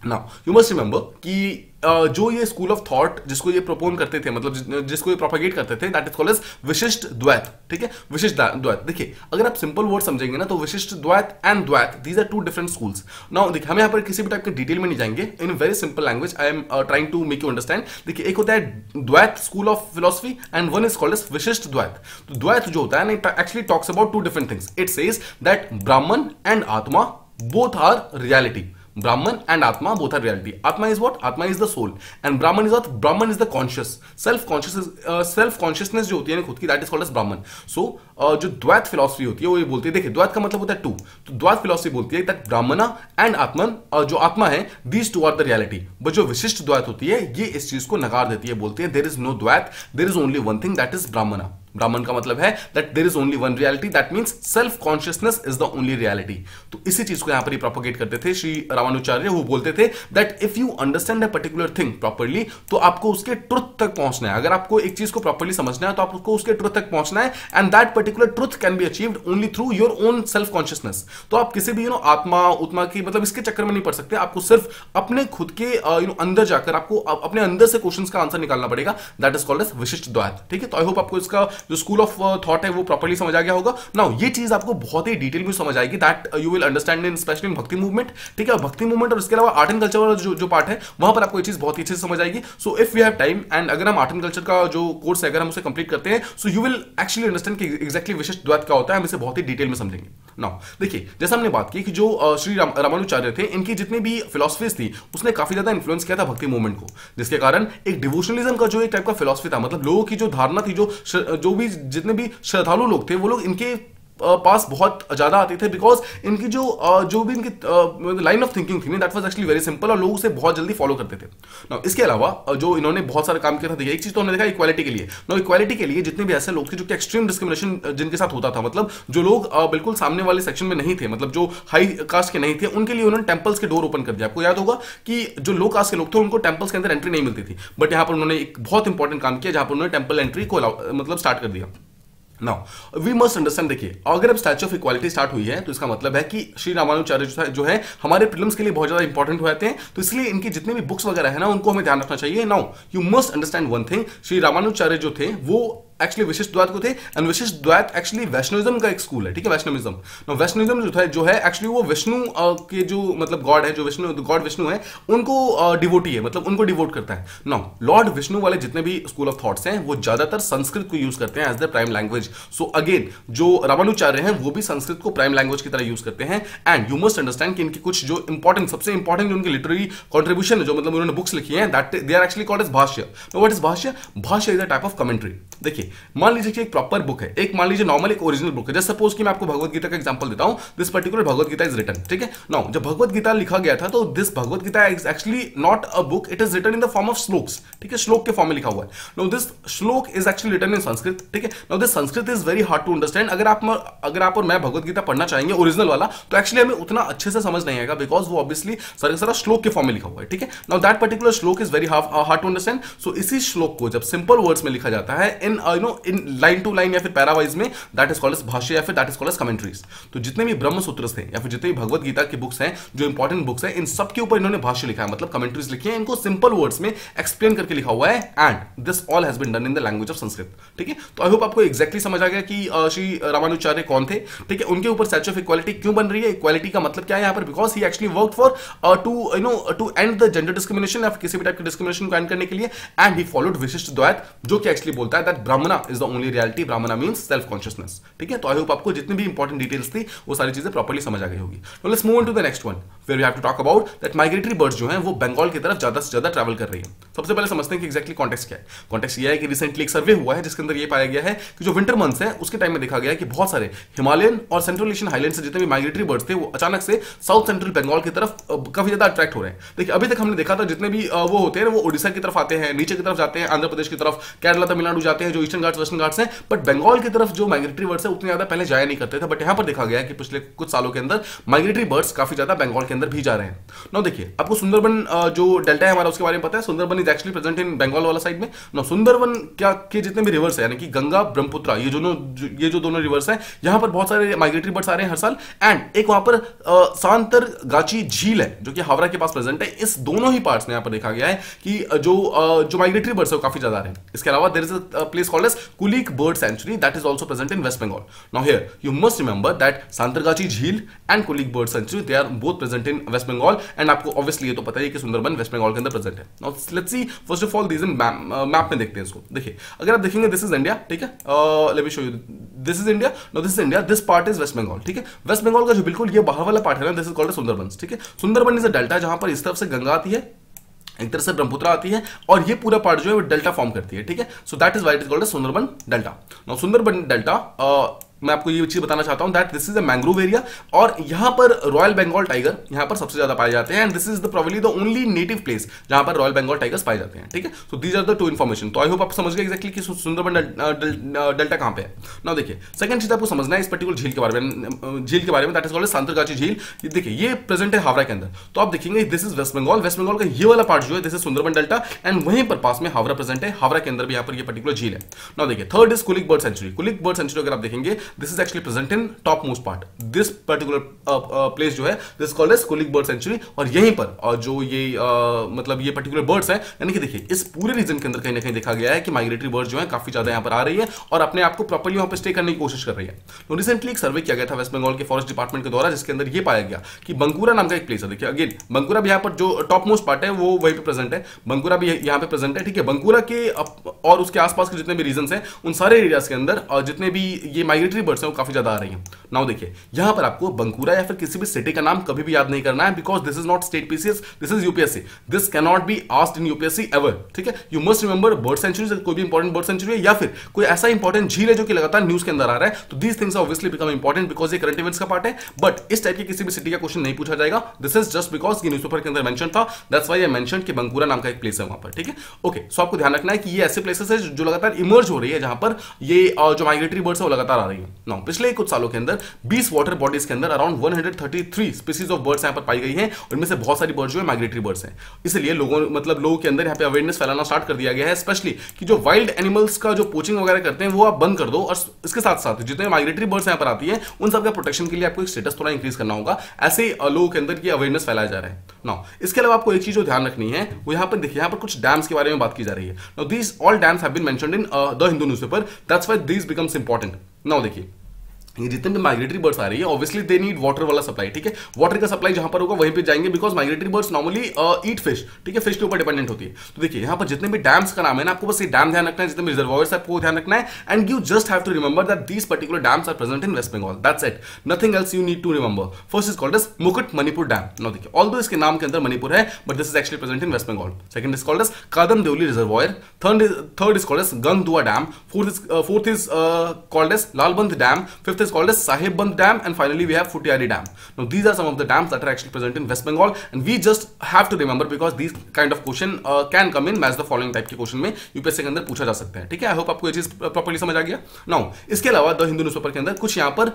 नाउ यू मस्ट रिमेंबर कि जो ये स्कूल ऑफ थॉट जिसको ये प्रोपोन करते थे, मतलब जिसको ये प्रोपेगेट करते थे, that is called as Vishishta द्वैत, ठीक है, विशिष्ट द्वैत। देखिए, अगर आप सिंपल वर्ड समझेंगे ना, तो विशिष्ट Dvaita and Dvaita, these are 2 different schools. Now देखिए, हम यहाँ पर किसी भी टाइप के डिटेल में नहीं जाएंगे, in very simple language I am trying to make you understand. देखिए, एक होता है Dvaita school of philosophy and one is called as Vishishta Dvaita. तो द्वैत जो होता है ना, it actually talks about 2 different things. It says that Brahman and Atma both are reality, Brahman and Atma both are reality. Atma is what? Atma is the soul, and Brahman is what? Brahman is the conscious, self consciousness जो होती है ना खुद की, that is called as Brahman. So जो द्वैत philosophy होती है वो ये बोलती है, देखिए द्वैत का मतलब होता है 2, तो द्वैत फिलोसफी बोलती है that Brahmana and Atman, जो आत्मा है, these 2 are the reality. But जो विशिष्ट द्वैत होती है ये इस चीज को नकार देती है, बोलती है there is no द्वैत, there is only one thing, that is Brahmana. ब्राह्मण का मतलब है that there is only one reality, that means self consciousness is the only reality. तो इसी चीज को यहां पर ही प्रोपोगेट करते थे श्री रामानुचार्य। वो बोलते थे that if you understand a particular thing properly, तो आपको उसके ट्रुथ तक पहुंचना है। अगर आपको एक चीज को प्रॉपर्ली समझना है तो आपको उसके ट्रुथ तक पहुंचना है, and that particular truth can be achieved only through your own self consciousness. तो आप किसी भी आत्मा उत्मा की मतलब इसके चक्कर में नहीं पड़ सकते। आपको सिर्फ अपने खुद के अंदर जाकर आपको अपने अंदर से क्वेश्चंस का आंसर निकालना पड़ेगा। That is called as Vishishta द्वैत। ठीक है, तो आई होप आपको इसका जो स्कूल ऑफ थॉट है वो प्रॉपर्ली समझ आ गया होगा। नाउ ये चीज आपको बहुत ही डिटेल में समझ आएगी, that you will understand in specially in भक्ति मूवमेंट। ठीक है, भक्ति मूवमेंट और इसके अलावा आर्ट एंड कल्चर वाला जो पार्ट है वहां पर आपको ये चीज बहुत ही अच्छे से समझ आएगी। So if we have time and अगर हम आर्ट एंड कल्चर का जो कोर्स है अगर हम उसे कंप्लीट करते हैं, so you will actually understand कि एग्जैक्टली विशिष्ट द्वैत क्या होता है। हम इसे बहुत ही डिटेल में समझेंगे। नाउ देखिए, जैसा हमने बात की कि जो श्री रामानुचार्य थे, इनकी जितनी भी फिलॉसफीज थी उसने काफी ज्यादा इन्फ्लुएंस किया था भक्ति मूवमेंट को, जिसके कारण एक डिवोशनलिज्म का जो एक टाइप का फिलॉसफी था, मतलब लोगों की जो धारणा थी, जो भी जितने भी श्रद्धालु लोग थे वो लोग इनके पास बहुत ज्यादा आते थे, बिकॉज इनकी जो भी इनकी लाइन ऑफ थिंकिंग थी ना, that was actually very simple और लोग उसे बहुत जल्दी फॉलो करते थे। नाउ इसके अलावा जो इन्होंने बहुत सारा काम किया था, देखिए एक चीज तो हमने देखा इक्वालिटी के लिए। नाउ इक्वालिटी के लिए जितने भी ऐसे लोग थे जो कि एक्सट्रीम डिस्क्रिमिनेशन जिनके साथ होता था, मतलब जो लोग बिल्कुल सामने वाले सेक्शन में नहीं थे, मतलब जो हाई कास्ट के नहीं थे, उनके लिए उन्होंने टेंपल्स के डोर ओपन कर दिया। आपको याद होगा कि जो लो कास्ट के लोग थे उनको टेंपल्स के अंदर एंट्री नहीं मिलती थी, बट यहां पर उन्होंने एक बहुत इंपॉर्टेंट काम किया जहां पर उन्होंने टेंपल एंट्री को मतलब स्टार्ट कर दिया। नाउ वी मस्ट अंडरस्टैंड, देखिए अगर अब स्टैच्यू ऑफ इक्वालिटी स्टार्ट हुई है तो इसका मतलब है कि श्री रामानुचार्य जो है हमारे प्रीलिम्स के लिए बहुत ज्यादा इंपॉर्टेंट हो जाते हैं। तो इसलिए इनकी जितनी भी बुक्स वगैरह है ना, उनको हमें ध्यान रखना चाहिए। Now you must understand one thing, Shri Ramanucharya जो थे वो एक्चुअली विशिष्ट द्वैत को थे, एंड विशिष्ट द्वैत एक्चुअली वैष्णविज्म का एक स्कूल है। ठीक है, वैष्णविज्म। नाउ वैष्णविज्म जो है एक्चुअली वो विष्णु के जो मतलब गॉड है, जो गॉड विष्णु है, उनको डिवोटी है, मतलब उनको डिवोट करता है। नाउ लॉर्ड विष्णु वाले जितने भी स्कूल ऑफ थॉट्स हैं वो ज्यादातर संस्कृत को यूज करते हैं as the prime language. So again जो रामानुचार्य हैं वो भी संस्कृत को प्राइम लैंग्वेज की तरह यूज करते हैं। एंड यू मस्ट अंडरस्टैंड कि इनकी कुछ जो इंपॉर्टेंट सबसे इंपॉर्टेंट जो उनकी लिटरेरी कॉन्ट्रीब्यूशन है, जो मतलब उन्होंने बुक्स लिखी हैं, that they are actually called as bhashya. What is bhashya? Bhashya is a type of commentary. देखिए मान लीजिए कि एक प्रॉपर बुक है, एक मान लीजिए नॉर्मल एक ओरिजिनल बुक है, जस्ट सपोज कि मैं आपको भगवत गीता का एग्जांपल देता हूं, this particular Bhagavad Gita is written. ठीक है, नाउ जब भगवत गीता लिखा गया था तो this Bhagavad Gita is actually not a book, it is written in the form of shlokas. ठीक है, श्लोक के फॉर्म में लिखा हुआ है। Now this shloka is actually written in Sanskrit. ठीक है, now this Sanskrit is very hard to understand. अगर आप और मैं भगवत गीता पढ़ना चाहेंगे ओरिजिनल वाला, तो एक्चुअली हमें उतना अच्छे से समझ नहीं आएगा, बिकॉज वो ऑब्वियसली सारा श्लोक के फॉर्म में लिखा हुआ है। ठीक है, now that particular shloka is very hard to understand. So इसी श्लोक को जब सिंपल वर्ड्स में लिखा जाता है इन इन लाइन टू लाइन या फिर पैरावाइज में, that is called as bhashya या फिर that is called as commentaries. तो जितने भी ब्रह्म सूत्र थे या फिर जितने भी भगवत गीता की बुक्स हैं, जो इंपॉर्टेंट बुक्स हैं, इन सब के ऊपर इन्होंने भाष्य लिखा है, मतलब कमेंट्रीज लिखी है, इनको सिंपल वर्ड्स में एक्सप्लेन करके लिखा हुआ है, and this all has been done in the language of Sanskrit. ठीक है, तो आई होप आपको एक्जैक्टली समझ आ गया कि श्री रामानुचार्य कौन थे। ठीक है, उनके ऊपर स्टैच्यू ऑफ इक्वालिटी क्यों बन रही है, इक्वालिटी का मतलब क्या है यहाँ पर, because he actually work for to end the gender discrimination या किसी भी टाइप के डिस्क्रिमिनेशन को एंड करने के लिए, एंड ही फॉलोड विशिष्ट द्वैत, जो कि एक्चुअली बोलता है दैट ब्राह्मणा इज द ओनली रियलिटी, ब्राह्मणा मींस सेल्फ कॉन्शियसनेस। ठीक है, तो आई होप आपको जितनी भी इंपॉर्टेंट डिटेल्स थी वो सारी चीजें प्रॉपर्ली समझ आ गई होगी। Now let's move on to the next one, where we have to talk about that migratory birds जो हैं वो बंगाल की तरफ ज्यादा से ज्यादा ट्रैवल कर रही है। सबसे पहले समझते हैं कि एक्जैक्टली कॉन्टेक्स्ट क्या है। कॉन्टेक्स्ट ये है कि रिसेंटली एक सर्वे हुआ है जिसके अंदर ये पाया गया है कि जो विंटर मंथ्स है उसके टाइम में देखा गया है कि बहुत सारे हिमालयन और सेंट्रल एशियन हाईलैंड से जितने भी माइग्रेटरी बर्ड्स थे वो अचानक से साउथ सेंट्रल बंगाल की तरफ काफी ज्यादा अट्रैक्ट हो रहे हैं। देखिए अभी तक हमने देखा था जितने भी वो होते हैं वो ओडिशा की तरफ आते हैं, नीचे की तरफ जाते हैं, आंध्र प्रदेश की तरफ, केरला तमिलनाडु जाते हैं, जो ईस्टर्न घाट्स वेस्टर्न घाट्स हैं, बट बंगाल की तरफ जो माइग्रेटरी बर्ड्स है उतने ज्यादा पहले जाया नहीं करते थे। बट यहां पर देखा गया है कि पिछले कुछ सालों के अंदर माइग्रेटरी बर्ड्स काफी ज्यादा बंगाल के अंदर भी जा रहे हैं। नाउ देखिए आपको सुंदरबन जो डेल्टा है हमारा उसके बारे में पता है, Sundarbans is actually present in Bengal वाला साइड में। नाउ सुंदरबन क्या के जितने भी रिवर्स है यानी कि गंगा ब्रह्मपुत्र, ये जो दोनों रिवर्स हैं, यहां पर बहुत सारे माइग्रेटरी बर्ड्स आ रहे हैं हर साल। एंड एक वहां पर सांतरगाची झील है जो कि हावड़ा के पास प्रेजेंट है। इस दोनों ही पार्ट्स में यहां पर देखा गया है कि जो माइग्रेटरी बर्ड्स है वो काफी ज्यादा आ रहे हैं। इसके अलावा there is a place called as Kulik bird sanctuary that is also present in West Bengal. Now here you must remember that Santragachi jheel and Kulik bird sanctuary they are both present in West Bengal, and आपको obviously ये तो पता ही कि Sundarban waste Bengal के अंदर present है। Now let's see first of all this in map में देखते हैं इसको। देखिए अगर आप देखेंगे दिस इज इंडिया, ठीक है, let me show you, this is India, now this is India, this part is West Bengal. ठीक है, वेस्ट बंगाल का जो बिल्कुल ये बाहर वाला पार्ट है ना, दिस इज कॉल्ड सुंदरबन। ठीक है, सुंदरबन इज अ डेल्टा जहां पर इस तरफ से गंगा आती है, एक तरह से ब्रह्मपुत्र आती है, और ये पूरा पार्ट जो है वो डेल्टा फॉर्म करती है। ठीक है, so that is why it is called Sundarban delta. Now Sundarban delta मैं आपको ये चीज बताना चाहता हूं that this is a mangrove area और यहां पर रॉयल बंगाल टाइगर यहां पर सबसे ज्यादा पाए जाते हैं and this is the probably the only native place जहां पर रॉयल बंगाल टाइगर्स पाए जाते हैं। ठीक है, so these are the two information. तो आई होप आप समझ गए एक्जैक्टली कि सुंदरबन डेल्टा कहां पे है। नाउ देखिए सेकंड चीज आपको समझना है इस पर्टिकुलर झील के बारे में दैट इज कॉल्ड सांतरगाछी झील। देखिए ये प्रेजेंट है हावड़ा के अंदर, तो आप देखेंगे दिस इज वेस्ट बंगाल का ये वाला पार्ट जो है this is Sundarban delta and वहीं पर पास में हावड़ा प्रेजेंट है, हावड़ा के अंदर भी यहां पर ये पर्टिकुलर झील है। नाउ देखिए third is Kulik bird sanctuary. Kulik bird sanctuary अगर आप देखेंगे this is actually present in top most part, this particular place जो है this called as Kulik bird sanctuary और यहीं पर जो ये मतलब ये पर्टिकुलर बर्ड्स हैं, यानी कि देखिए इस पूरे रीजन के अंदर कहीं ना कहीं देखा गया है कि माइग्रेटरी बर्ड्स जो है काफी ज्यादा यहां पर आ रही है और अपने आप को प्रॉपर्ली वहां पर स्टे करने की कोशिश कर रही है। तो रिसेंटली एक सर्वे किया गया था वेस्ट बंगाल के फॉरेस्ट डिपार्टमेंट के द्वारा जिसके अंदर ये पाया गया कि बंकुरा नाम का एक प्लेस है। देखिए अगेन बंकुरा भी यहाँ पर जो टॉप मोस्ट पार्ट है वो वहीं पे प्रेजेंट है, बंकुरा भी यहाँ पे प्रेजेंट है। ठीक है, बंकुरा के और उसके आसपास के जितने भी रीजन हैं उन सारे एरियाज के अंदर जितने भी ये माइग्रेटरी बर्ड्स हैं वो काफी ज्यादा आ रही हैं। नाउ देखिए यहां पर आपको बंकुरा या फिर किसी भी सिटी का नाम कभी भी याद नहीं करना है because this is not state PCS, this is UPSC, this can not be asked in UPSC ever. ठीक है, you must remember bird sanctuary, कोई भी इंपॉर्टेंट बर्ड सेंचुरी है या फिर कोई ऐसा इंपॉर्टेंट झील है जो कि लगातार न्यूज के अंदर आ रहा है, तो these things obviously become important because ये करंट इवेंट्स का पार्ट है। बट इस टाइप की किसी भी सिटी का क्वेश्चन नहीं पूछा जाएगा, दिस इज जस्ट बिकॉज ये न्यूज़पेपर के अंदर मेंशन था, दैट्स व्हाई आई मेंशन कि बंकुरा नाम का एक प्लेस है वहां पर। ठीक है, ओके, सो आपको ध्यान रखना है कि ये ऐसे प्लेसेस है जो लगातार इमर्ज हो रही है जहां पर ये जो माइग्रेटरी बर्ड्स है वो लगातार आ रही है। नाउ पिछले कुछ सालों के अंदर 20 वाटर बॉडीज के अंदर अराउंड 133 स्पीसीज ऑफ बर्ड्स यहां पर पाई गई हैं और इनमें से बहुत सारी बर्ड्स जो है माइग्रेटरी बर्ड्स हैं। इसलिए लोगों के अंदर यहां पे अवेयरनेस फैलाना स्टार्ट कर दिया गया है, स्पेशली कि जो वाइल्ड एनिमल्स का जो पोचिंग वगैरह करते हैं वो आप बंद कर दो और इसके साथ साथ जितने माइग्रेटरी बर्ड्स यहां पर आती है उन सबका प्रोटेक्शन के लिए आपको एक स्टेटस थोड़ा इंक्रीज करना होगा। ऐसे लोगों के अंदर ये अवेयरनेस फैलाया जा रहा है। नाउ इसके अलावा आपको एक चीज जो ध्यान रखनी है वो यहां पर देखिए यहां पर कुछ डैम्स के बारे में बात की जा रही है। Now these all dams have been mentioned in the Hindu newspaper, that's why these becomes important. Now देखिए ये जितने भी माइग्रेटरी बर्ड्स आ रही है ऑब्वियसली दे नीड वाटर वाला सप्लाई। ठीक है, वाटर का सप्लाई जहां पर होगा वहीं पे जाएंगे because migratory birds normally eat fish. ठीक है, फिश के ऊपर डिपेंडेंट होती है। तो देखिए यहां पर जितने भी डैम्स का नाम है ना आपको बस ये डैम ध्यान रखना है, जितने भी रिजर्वॉयर्स आपको ध्यान रखना है and you just have to remember that these particular dams are present in West Bengal, that's it, nothing else you need to remember. First is called as Mukut Manipur dam. Now देखिए ऑल्दो इसके नाम के अंदर मणिपुर है but this is actually present in West Bengal. Second is called as Kadam Deoli reservoir, third is called as Gangdua dam, fourth is called as Lalband dam, fifth is called as Sahib Dam, and finally we have Futiyari Dam. Now these are some of the dams that are actually present in West Bengal and we just have to remember because these kind of question can come in as the following type के question में UPSC के अंदर पूछा जा सकता है। ठीक है, आई होप आपको ये चीज प्रॉपर्ली समझ आ गया। नाउ इसके अलावा द हिंदू न्यूज़पेपर के अंदर कुछ यहाँ पर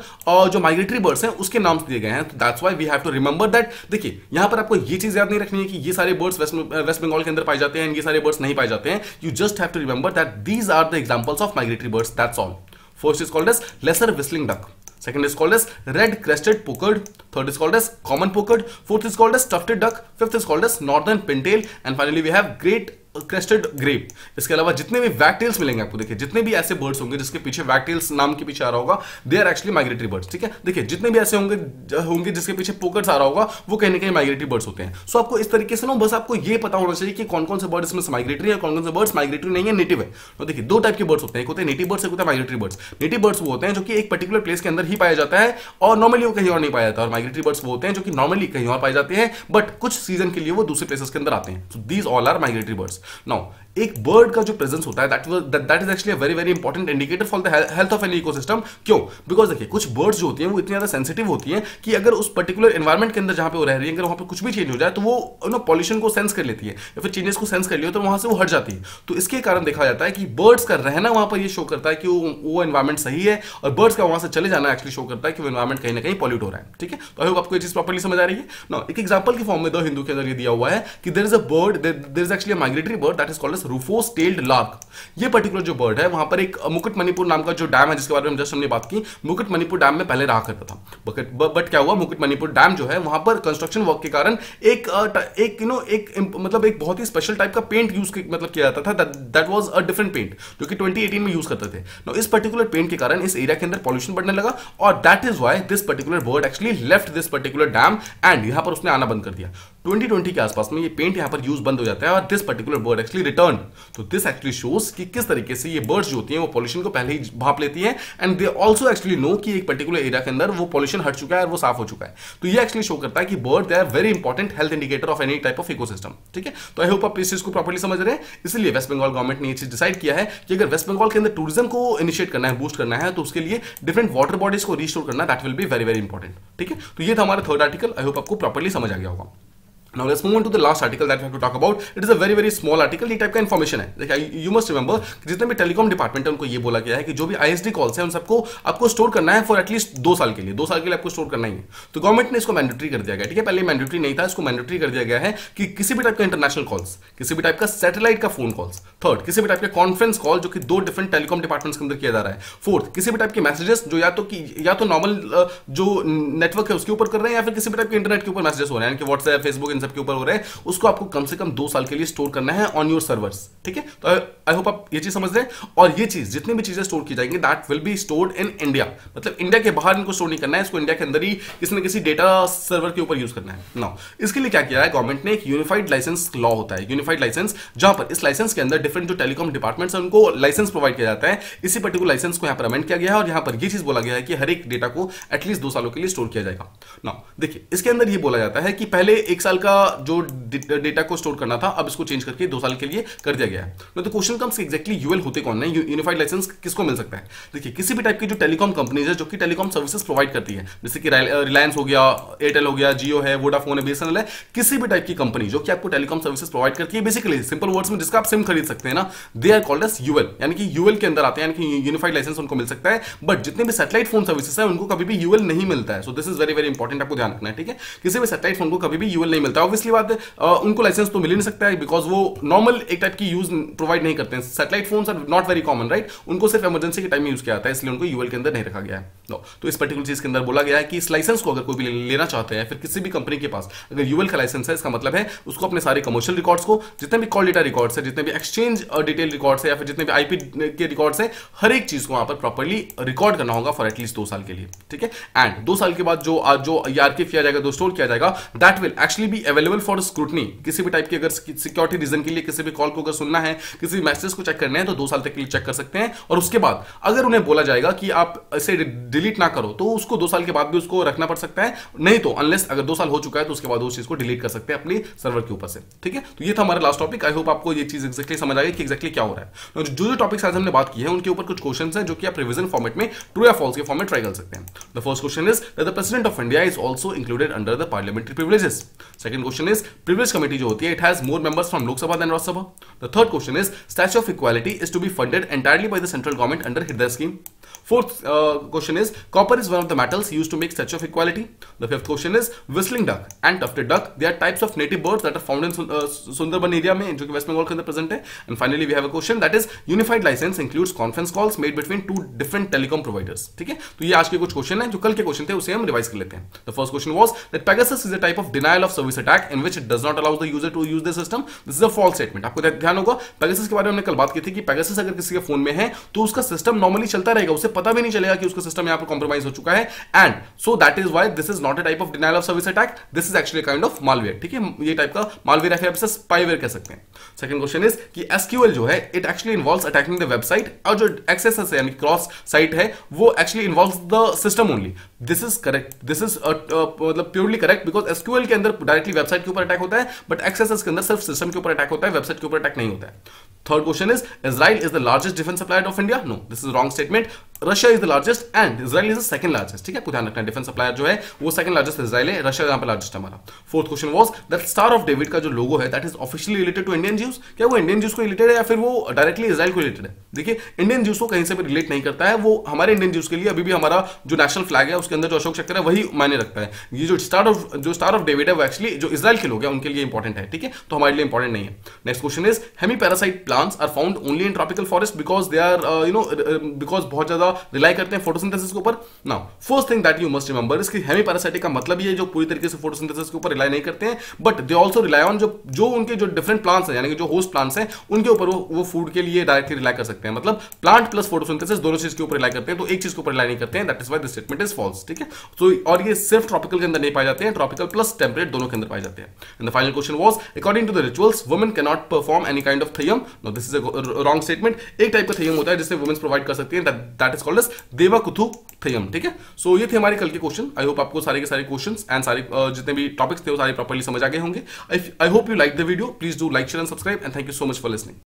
जो माइग्रेटरी बर्ड्स हैं उसके नाम दिए गए हैं, तो that's why we have to remember that. देखिए यहाँ पर आपको ये चीज याद नहीं रखनी है कि ये सारे बर्ड्स वेस्ट बंगाल के अंदर पाए जाते हैं, ये सारे बर्ड्स नहीं पाए जाते हैं। You just have to remember that these are the examples of migratory birds, that's all. First is called as lesser whistling duck, second is called as red crested pokerd, third is called as common pokerd, fourth is called as tufted duck, fifth is called as northern pintail and finally we have great crested grebe. इसके अलावा जितने भी वैकटेल्स मिलेंगे आपको, देखिए जितने भी ऐसे बर्ड्स होंगे जिसके पीछे वैकटेल्स नाम के पीछे आ रहा होगा they are actually migratory birds. ठीक है, देखिए जितने भी ऐसे होंगे जिसके पीछे पोकर्स आ रहा होगा वो कहीं ना कहीं माइग्रेटरी बर्ड्स होते हैं। सो आपको इस तरीके से ना बस आपको ये पता होना चाहिए कि कौन कौन से बर्ड्स इसमें माइग्रेटरी है, कौन कौन से बर्ड्स माइग्रेटरी नहीं है, नेटिव है। तो देखिए दो टाइप के बर्ड्स होते हैं, एक होते हैं नेटिव बर्ड्स, एक होते हैं माइग्रेटरी बर्ड्स। नेटिव बर्ड्स वो होते हैं जो कि एक पर्टिकुलर प्लेस के अंदर ही पाया जाता है और नॉर्मली वो कहीं और नहीं पाया जाता, और माइग्रेटरी बर्ड्स वो होते हैं जो कि नॉर्मली कहीं और पाए जाते हैं बट कुछ सीजन के लिए वो दूसरे प्लेसेस के अंदर आते हैं। So these all are migratory birds. Now एक बर्ड का जो प्रेजेंस होता है that is actually very very important indicator for the health of an ecosystem. क्यों? बिकॉज देखिए कुछ बर्ड्स जो होती हैं वो इतनी ज्यादा सेंसिटिव होती हैं कि अगर उस पर्टिकुलर एनवायरमेंट के अंदर जहां पे वो रह रही है अगर वहां पे कुछ भी चेंज हो जाए तो वो पॉल्यूशन को सेंस कर लेती है या फिर चेंजेस को सेंस कर लियो तो वहां से वो हट जाती है। तो इसके कारण देखा जाता है कि बर्ड्स का रहना वहां पर ये शो करता है कि वो एनवायरमेंट सही है और बर्ड्स का वहां से चले जाना एक्चुअली शो करता है कि वो एनवायरमेंट कहीं ना कहीं पॉल्यूट हो रहा है। ठीक है, तो आई होप आपको ये चीज प्रॉपर्ली समझ आ रही है ना। एक एग्जांपल के फॉर्म में द हिंदू के अंदर ये दिया हुआ है कि there is a bird, there is actually a migratory bird that is called as rufous tailed lark. ये पर्टिकुलर जो बर्ड है वहां पर एक मुकुट मणिपुर नाम का जो डैम है जिसके बारे में जस्ट हमने बात की, मुकुट मणिपुर डैम में पहले रहा करता था बट क्या हुआ, मुकुट मणिपुर डैम जो है वहां पर कंस्ट्रक्शन वर्क के कारण एक बहुत ही स्पेशल टाइप का पेंट यूज किया जाता था, that was a different paint जो कि 2018 में यूज करते थे। नाउ इस पर्टिकुलर पेंट के कारण इस एरिया के अंदर पॉल्यूशन बढ़ने लगा और that is why this particular bird actually left this particular dam and यहां पर उसने आना बंद कर दिया। 2020 के आसपास में ये पेंट यहाँ पर यूज बंद हो जाता है और this particular bird actually return. तो दिस एक्चुअली शोज कि किस तरीके से ये बर्ड्स जो होती हैं वो पॉल्यूशन को पहले ही भाप लेती हैं and they also actually know कि एक पर्टिकुलर एरिया के अंदर वो पॉल्यूशन हट चुका है और वो साफ हो चुका है। तो ये एक्चुअली शो करता है कि bird they are very important health indicator of any type of ecosystem. ठीक है, तो आई होप आप इस चीज को प्रॉपर्ली समझ रहे हैं। इसलिए वेस्ट बंगाल गवर्नमेंट ने ये चीज डिसाइड किया है कि अगर वेस्ट बंगाल के अंदर टूरिज्म को इनिशिएट करना है, बूस्ट करना है, तो उसके लिए डिफरेंट वाटर बॉडीज को रिस्टोर करना that will be very very important. ठीक है, तो ये था हमारा थर्ड आर्टिकल। आई होप आपको प्रॉपर्ली समझ आ गया होगा। Now let's move on to the last article that we have to talk about. It is a very very small article. ये टाइप का इन्फॉर्मेशन है। देखिए, you must remember कि जितने भी टेलीकॉम डिपार्टमेंट है उनको ये बोला गया है कि जो भी ISD कॉल्स हैं उन सबको आपको स्टोर करना है फॉर एटलीस्ट 2 साल के लिए। 2 साल के लिए आपको स्टोर करना ही है। तो गवर्नमेंट ने इसको मैंडेटरी कर दिया गया। ठीक है, पहले मैंडेटरी नहीं था, इसको मैंडेटरी कर दिया गया है कि किसी भी टाइप का इंटरनेशनल कॉल्स, किसी भी टाइप का सैटेलाइट का फोन कॉल्स, थर्ड किसी भी टाइप का कॉन्फ्रेंस कॉल जो कि 2 डिफरेंट टेलीकॉम डिपार्टमेंट्स के अंदर किया जा रहा है, फोर्थ किसी भी टाइप के मैसेजेस जो या तो नॉर्मल जो नेटवर्क है उसके ऊपर कर रहे हैं या फिर किसी भी टाइप के इंटरनेट के ऊपर मैसेजेस हो रहे हैं, व्हाट्सएप, फेसबुक, इन सब के ऊपर हो रहे हैं, उसको आपको कम से कम 2 साल के लिए स्टोर करना है ऑन योर सर्वर्स। ठीक है, तो आई होप आप ये चीज समझ रहे हैं। और ये चीज जितनी भी चीजें स्टोर की जाएंगी that will be stored in India, मतलब इंडिया के बाहर इनको स्टोर नहीं करना है, इसको इंडिया के अंदर ही किसी न किसी डेटा सर्वर के ऊपर यूज करना है। नाउ इसके लिए क्या किया है गवर्नमेंट ने, एक यूनिफाइड लाइसेंस लॉ होता है, यूनिफाइड लाइसेंस, जहां पर इस लाइसेंस के अंदर डिफरेंट जो टेलीकॉम डिपार्टमेंट्स है उनको लाइसेंस प्रोवाइड किया जाता है। इसी पर्टिकुलर लाइसेंस को यहां पर अमेंड किया गया है और यहां पर ये चीज बोला गया है कि हर एक डेटा को एटलीस्ट 2 सालों के लिए स्टोर किया जाएगा। नाउ देखिए, इसके अंदर ये बोला जाता है कि पहले 1 साल का जो डेटा को स्टोर करना था अब इसको चेंज करके 2 साल के लिए कर दिया गया है। तो क्वेश्चन कम्स एग्जैक्टली यूएल होते कौन है, यूनिफाइड लाइसेंस किसको मिल सकता है। देखिए, किसी भी टाइप की जो टेलीकॉम कंपनीज है जो कि टेलीकॉम सर्विसेज प्रोवाइड करती है, जैसे कि रिलायंस हो गया, एयरटेल हो गया, जियो है, वोडाफोन है, बीएसएनएल है, किसी भी टाइप की कंपनी जो कि आपको टेलीकॉम सर्विसेज प्रोवाइड करती है, बेसिकली सिंपल वर्ड्स में जिसका आप सिम खरीद सकते हैं ना, they are called as UL, यानी कि यूएल के अंदर आते हैं, यानी कि यूनिफाइड लाइसेंस उनको मिल सकता है। बट जितने भी सैटेलाइट फोन सर्विसेज है उनको कभी भी यूएल नहीं मिलता है। सो this is very very important, आपको ध्यान रखना है। ठीक है, किसी भी सैटेलाइट फोन को कभी भी यूएल नहीं मिलता। ऑब्वियसली बात है, उनको लाइसेंस तो मिल ही नहीं सकता है बिकॉज वो नॉर्मल एक टाइप की यूज प्रोवाइड नहीं करते हैं। Satellite phones are not very common, right, उनको सिर्फ इमरजेंसी के टाइम में यूज किया जाता है, इसलिए उनको यूएल के अंदर नहीं रखा गया है। तो इस पर्टिकुलर चीज के अंदर बोला गया है कि इस लाइसेंस को अगर कोई भी लेना चाहते हैं, फिर किसी भी कंपनी के पास अगर यूएल का लाइसेंस है, इसका मतलब है उसको अपने सारे कमर्शियल रिकॉर्ड्स को, जितने भी कॉल डेटा रिकॉर्ड्स है, जितने भी एक्सचेंज डिटेल रिकॉर्ड्स है या फिर जितने भी आईपी के रिकॉर्ड्स है, हर एक चीज को वहां पर प्रॉपर्ली रिकॉर्ड करना होगा फॉर एटलीस्ट 2 साल के लिए। ठीक है, एंड 2 साल के बाद जो आर्काइव किया जाएगा, जो स्टोर किया जाएगा, that will actually be available for scrutiny. किसी भी टाइप की अगर सिक्योरिटी रीजन के लिए किसी भी कॉल को अगर सुनना है, किसी भी मैसेज को चेक करना है, तो 2 साल तक के लिए चेक कर सकते हैं। और उसके बाद अगर उन्हें बोला जाएगा कि आप इसे डिलीट ना करो तो उसको 2 साल के बाद भी उसको रखना पड़ सकता है, नहीं तो अनलेस अगर 2 साल हो चुका है तो उसके बाद उस चीज को डिलीट कर सकते हैं अपने सर्वर के ऊपर से। ठीक है, तो ये था हमारा लास्ट टॉपिक। आई होप आपको ये चीज एक्जैक्टली समझ आ गई कि एक्जैक्टली क्या हो रहा है। जो टॉपिक्स आज हमने बात की है उनके ऊपर कुछ क्वेश्चंस हैं जो कि आप रिवीजन फॉर्मेट में ट्रू या फॉल्स के फॉर्म में ट्राई कर सकते हैं। The first question is that the president of India is also included under the parliamentary privileges. Second question is privilege committee जो होती है, it has more members from Lok Sabha than Rajya Sabha. The third question is statue of equality is to be funded entirely by the central government under Hriday scheme. Fourth question is copper is one of the metals used to make Statue of Equality. The fifth question is whistling duck and tufted duck. They are types of native birds that are found in Sundarban area में जो कि West Bengal के अंदर present है. And finally we have a question that is unified license includes conference calls made between 2 different telecom providers. ठीक है, तो ये आज के कुछ क्वेश्चन हैं जो कल के क्वेश्चन थे उसे हम रिवाइज कर लेते हैं. The first question was that Pegasus is a type of denial of service attack in which it does not allow the user to use the system. This is a false statement. आपको ध्यान होगा Pegasus के बारे में हमने कल बात की थी कि Pegasus अगर किसी के फोन में है तो उसका सिस्टम नॉर्मली चलता रहेगा, उसे पता भी नहीं चलेगा कि उसका सिस्टम यहां पर कॉम्प्रोमाइज हो चुका है. And so that is why this is not a type of denial of service attack, this is actually kind of malware. ठीक है, ये टाइप का मालवेयर है, फिर स्पाईवेयर कह सकते हैं. सेकंड क्वेश्चन इज कि एसक्यूएल जो है it actually involves attacking the website, और जो एक्सेस है यानी क्रॉस साइट है वो actually involves the system only. This is correct, this is मतलब प्योरली करेक्ट बिकॉज एसक्यूएल के अंदर डायरेक्टली वेबसाइट के ऊपर अटैक होता है, बट एक्सेस के अंदर सिर्फ सिस्टम के ऊपर अटैक होता है, वेबसाइट के ऊपर अटैक नहीं होता है. Third question is Israel is the largest defence supplier of India. No, this is wrong statement. Russia is the largest and Israel is the second largest. ठीक है, ध्यान रखना डिफेंस सप्लायर जो है वो सेकंड लार्जेस्ट इजराइल है, Russia यहां पर लार्जेस्ट है हमारा. Fourth question was that Star of David का जो लोगो है that is officially related to Indian Jews. क्या वो इंडियन ज्यूज को रिलेटेड है या फिर वो डायरेक्टली इजराइल को रिलेटेड है? देखिए, इंडियन ज्यूज को कहीं से भी रिलेट नहीं करता है, वो हमारे इंडियन ज्यूज के लिए अभी भी हमारा जो नेशनल फ्लैग है उसके अंदर जो अशोक चक्र है वही मायने रखता है. ये जो स्टार ऑफ डेविड है वो एक्चुअली जो इजराइल के लोग हैं उनके लिए इंपॉर्टेंट है. ठीक है, तो हमारे लिए इंपॉर्टेंट नहीं है. Next question is hemiparasite plants are found only in tropical forest because they are because बहुत ज्यादा रिलाई करते हैं फोटोसिंथेसिस के ऊपर। Now first thing that you must remember इसकी हेमीपैरासाइटिक का मतलब ये जो पूरी तरीके से फोटोसिंथेसिस के ऊपर रिलाई नहीं करते हैं, but they also rely on जो उनके जो डिफरेंट प्लांट्स हैं, यानी कि जो होस्ट प्लांट्स हैं उनके ऊपर वो फूड के लिए डायरेक्टली रिलाई कर सकते हैं। मतलब प्लांट प्लस फोटोसिंथेसिस दोनों चीज के ऊपर रिलाई करते हैं, तो एक चीज के ऊपर रिलाई नहीं करते हैं। That is why this statement is false. ठीक है, सो और ये सिर्फ ट्रॉपिकल के अंदर नहीं पाए जाते हैं, ट्रॉपिकल प्लस टेम्परेट दोनों के अंदर पाए जाते हैं। And the final question was according to the rituals women can not perform any kind of theyyam. No this is a wrong statement. एक टाइप का थयम होता है जिससे वुमेन्स प्रोवाइड कर सकती हैं, that is called as Devakuthu Theyyam. ठीक है, सो ये थे हमारे कल के क्वेश्चन। आई होप आपको सारे के सारे क्वेश्चंस एंड सारे जितने भी टॉपिक्स थे वो सारे प्रॉपर्ली समझ आ गए होंगे। I hope you like the video. Please do like share and subscribe and thank you so much for listening.